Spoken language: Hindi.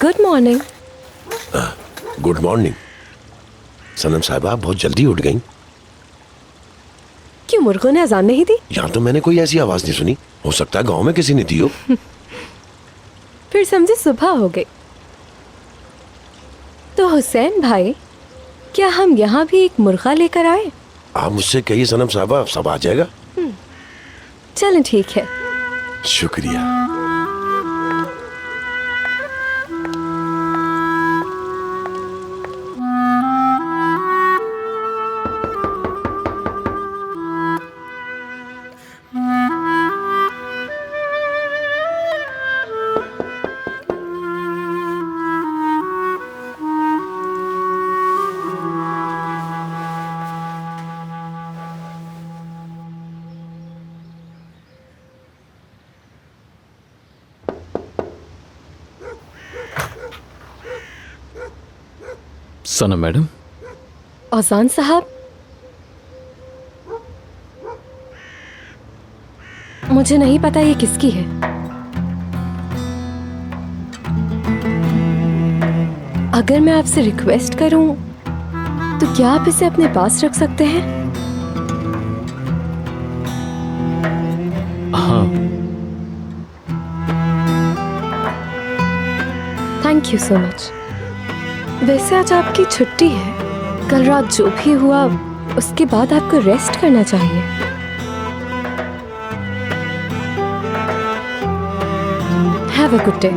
Good morning. Good morning. Sanam Sahiba, आप बहुत जल्दी उठ गईं। क्यों, मुर्गों ने अजान नहीं दी? यहाँ तो मैंने कोई ऐसी आवाज नहीं सुनी। हो सकता है गांव में किसी ने दी हो। फिर समझे सुबह हो गई। तो हुसैन भाई, क्या हम यहाँ भी एक मुर्गा लेकर आए? आप मुझसे कहिए सनम साहिबा, सब आ जाएगा। चलें, ठीक है। शुक्रिया। सनम मैडम। औजान साहब, मुझे नहीं पता ये किसकी है। अगर मैं आपसे रिक्वेस्ट करूं तो क्या आप इसे अपने पास रख सकते हैं? हाँ। Thank you so much. वैसे आज आपकी छुट्टी है। कल रात जो भी हुआ उसके बाद आपको रेस्ट करना चाहिए। Have a good day.